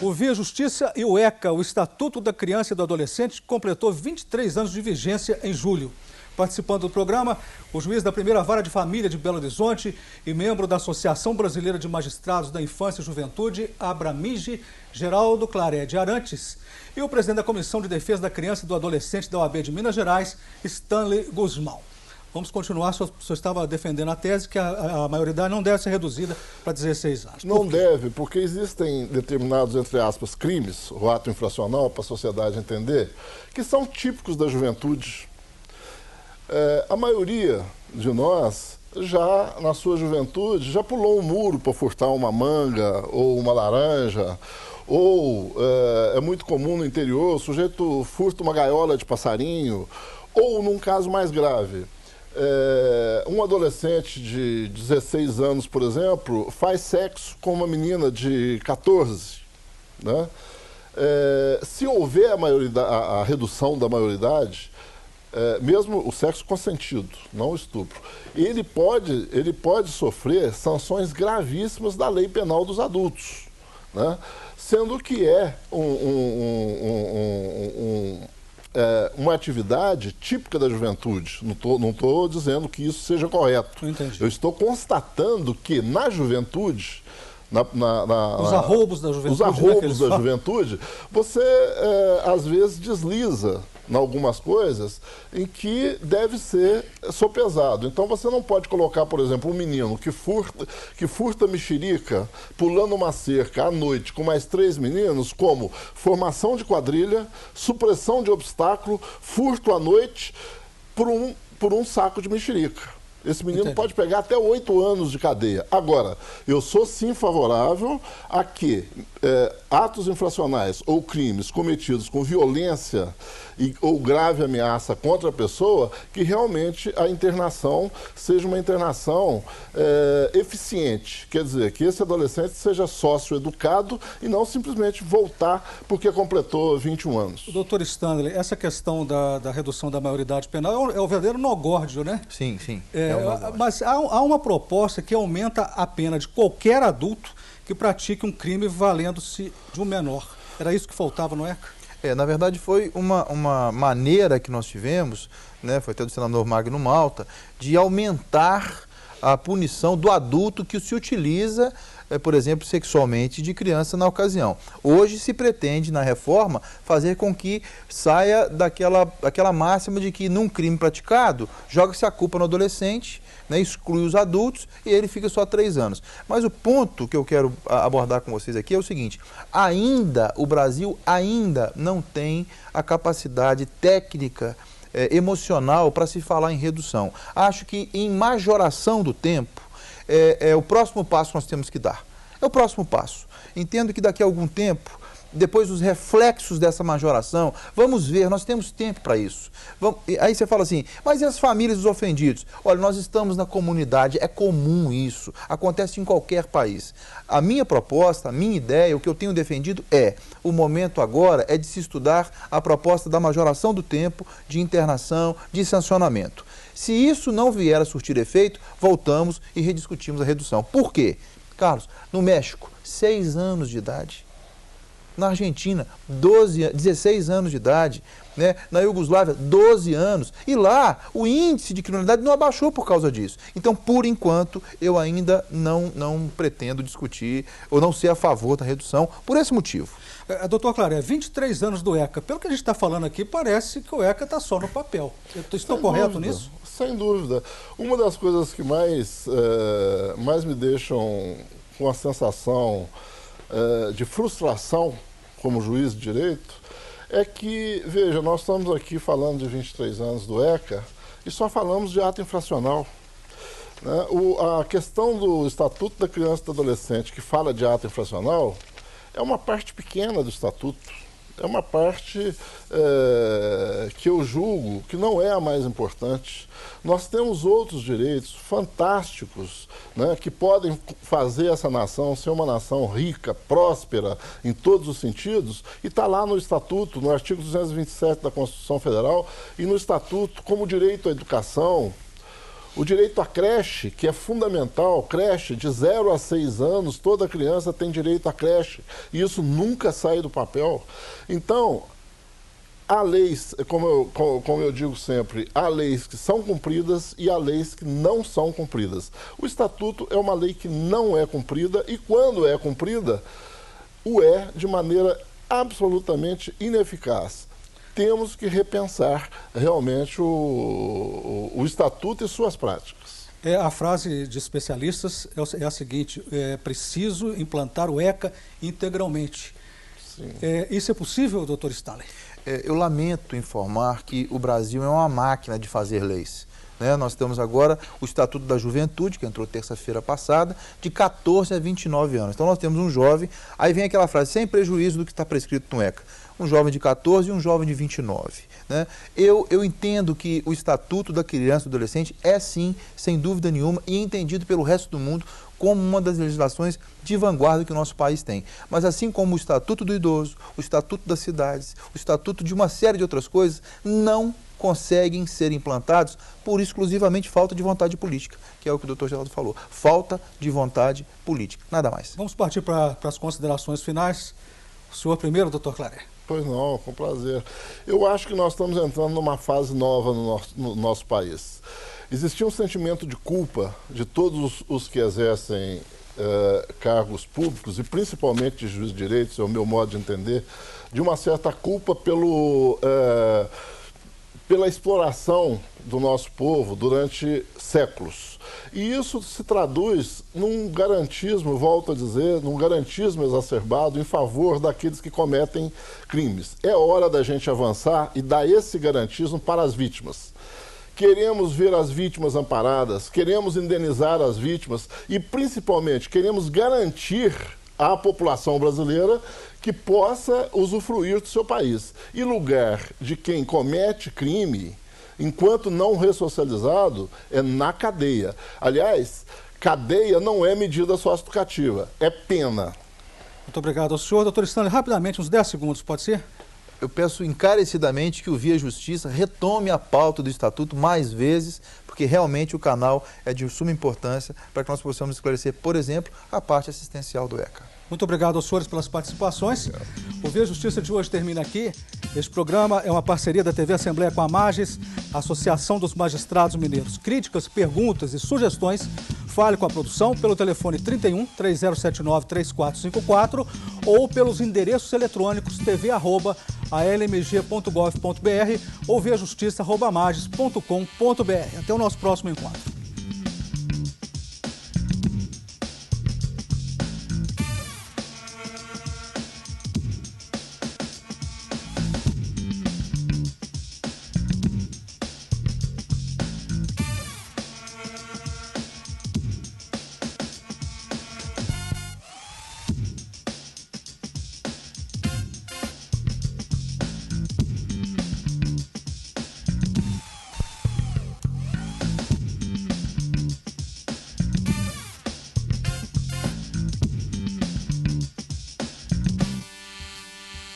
O Via Justiça e o ECA, o Estatuto da Criança e do Adolescente, completou 23 anos de vigência em julho. Participando do programa, o juiz da primeira vara de família de Belo Horizonte e membro da Associação Brasileira de Magistrados da Infância e Juventude, Abramige, Geraldo Claré de Arantes, e o presidente da Comissão de Defesa da Criança e do Adolescente da OAB de Minas Gerais, Stanley Guzmão. Vamos continuar, o senhor estava defendendo a tese que a maioridade não deve ser reduzida para 16 anos. Não deve, porque existem determinados, entre aspas, crimes, o ato infracional, para a sociedade entender, que são típicos da juventude. A maioria de nós, já na sua juventude, já pulou um muro para furtar uma manga ou uma laranja, ou é muito comum no interior, o sujeito furta uma gaiola de passarinho, ou num caso mais grave, um adolescente de 16 anos, por exemplo, faz sexo com uma menina de 14, né? Se houver a redução da maioridade, mesmo o sexo consentido, não o estupro, ele pode sofrer sanções gravíssimas da lei penal dos adultos, né? Sendo que uma atividade típica da juventude. Não estou dizendo que isso seja correto. Entendi. Eu estou constatando que na juventude, os arroubos da juventude, juventude, você às vezes desliza em algumas coisas em que deve ser sopesado. Então você não pode colocar, por exemplo, um menino que furta mexerica pulando uma cerca à noite com mais 3 meninos como formação de quadrilha, supressão de obstáculo, furto à noite por um saco de mexerica. Esse menino pode pegar até 8 anos de cadeia. Agora, eu sou sim favorável a que atos infracionais ou crimes cometidos com violência ou grave ameaça contra a pessoa, que realmente a internação seja uma internação eficiente. Quer dizer, que esse adolescente seja sócio-educado e não simplesmente voltar porque completou 21 anos. Doutor Stanley, essa questão da redução da maioridade penal é o verdadeiro nogórdio, né? Sim, sim. Mas há uma proposta que aumenta a pena de qualquer adulto que pratique um crime valendo-se de um menor. Era isso que faltava no ECA? Na verdade foi uma maneira que nós tivemos, né, foi até do senador Magno Malta, de aumentar a punição do adulto que se utiliza, por exemplo, sexualmente de criança na ocasião. Hoje se pretende, na reforma, fazer com que saia daquela máxima de que num crime praticado, joga-se a culpa no adolescente, né, exclui os adultos e ele fica só 3 anos. Mas o ponto que eu quero abordar com vocês aqui é o seguinte: o Brasil ainda não tem a capacidade técnica, emocional para se falar em redução. Acho que em majoração do tempo é o próximo passo que nós temos que dar. É o próximo passo. Entendo que daqui a algum tempo, depois dos reflexos dessa majoração, vamos ver, nós temos tempo para isso. Aí você fala assim, mas e as famílias dos ofendidos? Olha, nós estamos na comunidade, é comum isso, acontece em qualquer país. A minha proposta, a minha ideia, o que eu tenho defendido o momento agora é de se estudar a proposta da majoração do tempo, de internação, de sancionamento. Se isso não vier a surtir efeito, voltamos e rediscutimos a redução. Por quê? Carlos, no México, 6 anos de idade. Na Argentina, 16 anos de idade, né? Na Iugoslávia, 12 anos. E lá, o índice de criminalidade não abaixou por causa disso. Então, por enquanto, eu ainda não pretendo discutir ou não ser a favor da redução por esse motivo. Doutor Claré, 23 anos do ECA. Pelo que a gente está falando aqui, parece que o ECA está só no papel. Estou correto nisso? Sem dúvida. Uma das coisas que mais me deixam com a sensação de frustração como juiz de direito é que, veja, nós estamos aqui falando de 23 anos do ECA e só falamos de ato infracional, né? A questão do Estatuto da Criança e do Adolescente, que fala de ato infracional, é uma parte pequena do Estatuto. É uma parte que eu julgo que não é a mais importante. Nós temos outros direitos fantásticos, né, que podem fazer essa nação ser uma nação rica, próspera, em todos os sentidos, e está lá no Estatuto, no artigo 227 da Constituição Federal, e no Estatuto como direito à educação, O direito à creche, que é fundamental, creche de 0 a 6 anos, toda criança tem direito à creche. E isso nunca sai do papel. Então, há leis, como eu digo sempre, há leis que são cumpridas e há leis que não são cumpridas. O Estatuto é uma lei que não é cumprida e, quando é cumprida, o é de maneira absolutamente ineficaz. Temos que repensar realmente o Estatuto e suas práticas. A frase de especialistas é a seguinte: é preciso implantar o ECA integralmente. Isso é possível, doutor Stanley? Eu lamento informar que o Brasil é uma máquina de fazer leis. Nós temos agora o Estatuto da Juventude, que entrou terça-feira passada, de 14 a 29 anos. Então nós temos um jovem, aí vem aquela frase, sem prejuízo do que está prescrito no ECA. Um jovem de 14 e um jovem de 29. Eu entendo que o Estatuto da Criança e do Adolescente é sim, sem dúvida nenhuma, e entendido pelo resto do mundo como uma das legislações de vanguarda que o nosso país tem. Mas assim como o Estatuto do Idoso, o Estatuto das Cidades, o Estatuto de uma série de outras coisas, não conseguem ser implantados por exclusivamente falta de vontade política, que é o que o doutor Geraldo falou. Falta de vontade política, nada mais. Vamos partir para as considerações finais. O senhor primeiro, doutor Claré. Pois não, com prazer. Eu acho que nós estamos entrando numa fase nova no nosso país. Existia um sentimento de culpa de todos os que exercem cargos públicos, e principalmente de juiz de direito, esse é o meu modo de entender, de uma certa culpa pela exploração do nosso povo durante séculos. E isso se traduz num garantismo, volto a dizer, num garantismo exacerbado em favor daqueles que cometem crimes. É hora da gente avançar e dar esse garantismo para as vítimas. Queremos ver as vítimas amparadas, queremos indenizar as vítimas e, principalmente, queremos garantir à população brasileira que possa usufruir do seu país. E lugar de quem comete crime, enquanto não ressocializado, é na cadeia. Aliás, cadeia não é medida socioeducativa, é pena. Muito obrigado ao senhor. Doutor Stanley, rapidamente, uns 10 segundos, pode ser? Eu peço encarecidamente que o Via Justiça retome a pauta do Estatuto mais vezes, porque realmente o canal é de suma importância para que nós possamos esclarecer, por exemplo, a parte assistencial do ECA. Muito obrigado aos senhores pelas participações. O Via Justiça de hoje termina aqui. Este programa é uma parceria da TV Assembleia com a Mages, Associação dos Magistrados Mineiros. Críticas, perguntas e sugestões, fale com a produção pelo telefone 31 3079 3454 ou pelos endereços eletrônicos tv@almg.gov.br ou viajustiça@mages.com.br. Até o nosso próximo encontro.